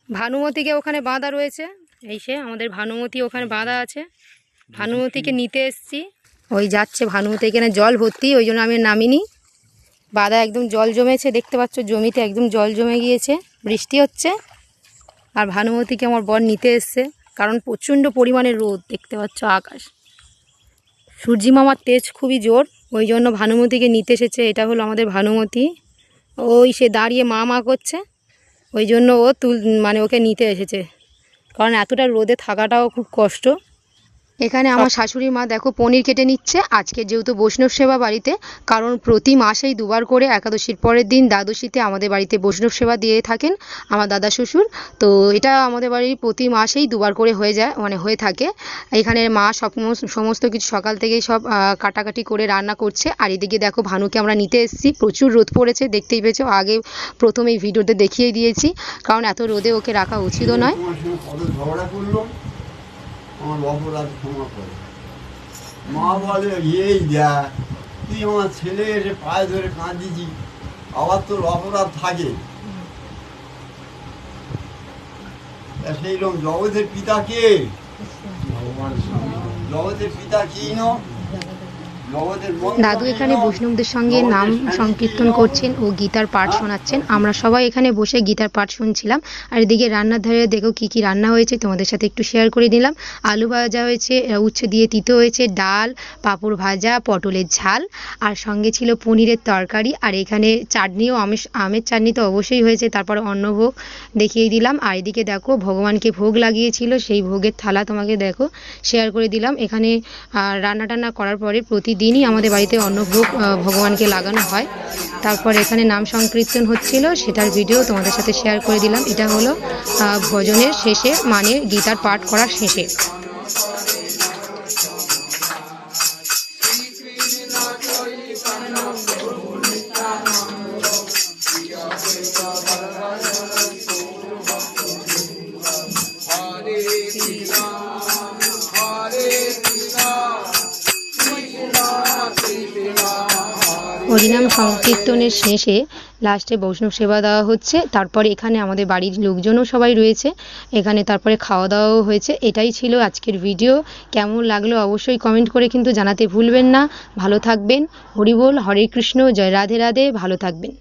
ভানুমতিকে ওখানে বাঁধা রয়েছে, এই সে আমাদের ভানুমতি ওখানে বাঁধা আছে। ভানুমতিকে নিতে এসছি, ওই যাচ্ছে ভানুমতি। এখানে জল ভর্তি, ওই জন্য আমি নামিনি। বাঁধা একদম জল জমেছে, দেখতে পাচ্ছ জমিতে একদম জল জমে গিয়েছে, বৃষ্টি হচ্ছে। আর ভানুমতিকে আমার বর নিতে এসছে, কারণ প্রচণ্ড পরিমাণে রোদ, দেখতে পাচ্ছ আকাশ। সূর্যি মামার তেজ খুবই জোর, ওই জন্য ভানুমতিকে নিতে এসেছে। এটা হলো আমাদের ভানুমতি, ওই সে দাঁড়িয়ে মা মা করছে, ওই জন্য ও মানে ওকে নিতে এসেছে, কারণ এতটা রোদে থাকাটাও খুব কষ্ট। এখানে আমার শাশুড়ি মা দেখো পনির কেটে নিচ্ছে, আজকে যেহেতু বৈষ্ণব সেবা বাড়িতে, কারণ প্রতি মাসেই দুবার করে একাদশীর পরের দিন দ্বাদশীতে আমাদের বাড়িতে বৈষ্ণব সেবা দিয়ে থাকেন আমার দাদা শ্বশুর। তো এটা আমাদের বাড়ির প্রতি মাসেই দুবার করে হয়ে যায়, মানে হয়ে থাকে। এখানে মা সমস্ত কিছু সকাল থেকেই সব কাটাকাটি করে রান্না করছে। আর এদিকে দেখো ভানুকে আমরা নিতে এসেছি, প্রচুর রোদ পড়েছে, দেখতেই পেয়েছো, আগে প্রথম এই ভিডিওতে দেখিয়ে দিয়েছি, কারণ এত রোদে ওকে রাখা উচিতও নয়। আমার অপরাধ ক্ষমা করে। মা বলে এই দেখ তুই আমার ছেলে এসে পায়ে ধরে কাঁদিছি, আবার তোর অপরাধ থাকে। সেই রকম জগতের পিতা কে? জগতের পিতা কি না? দাদু এখানে বৈষ্ণবদের সঙ্গে নাম সংকীর্তন করছেন ও গীতার পাঠ শোনাচ্ছেন। আমরা সবাই এখানে বসে গীতার পাঠ শুনছিলাম। আর এদিকে রান্নার ধারে দেখো কি কি রান্না হয়েছে, তোমাদের সাথে একটু শেয়ার করে দিলাম। আলু ভাজা হয়েছে, উচ্ছে দিয়ে তিতো হয়েছে, ডাল, পাঁপড় ভাজা, পটলের ঝাল, আর সঙ্গে ছিল পনিরের তরকারি। আর এখানে চাটনিও, আমের চাটনি তো অবশ্যই হয়েছে। তারপর অন্নভোগ দেখিয়ে দিলাম। আর এদিকে দেখো ভগবানকে ভোগ লাগিয়েছিল, সেই ভোগের থালা তোমাকে দেখো শেয়ার করে দিলাম। এখানে রান্না টান্না করার পরে প্রতিদিনই আমাদের বাড়িতে অন্নভোগ ভগবানকে লাগানো হয়। তারপর এখানে নাম সংকীর্তন হচ্ছিল, সেটার ভিডিও তোমাদের সাথে শেয়ার করে দিলাম। এটা হলো ভজনের শেষে, মানে গীতার পাঠ করার শেষে। হরিনাম সংকীর্তনের শেষে লাস্টে বৈষ্ণব সেবা দেওয়া হচ্ছে। তারপরে এখানে আমাদের বাড়ির লোকজনও সবাই রয়েছে এখানে, তারপরে খাওয়া দাওয়াও হয়েছে। এটাই ছিল আজকের ভিডিও। কেমন লাগলো অবশ্যই কমেন্ট করে কিন্তু জানাতে ভুলবেন না। ভালো থাকবেন। হরি বল, হরে কৃষ্ণ, জয় রাধে রাধে, ভালো থাকবেন।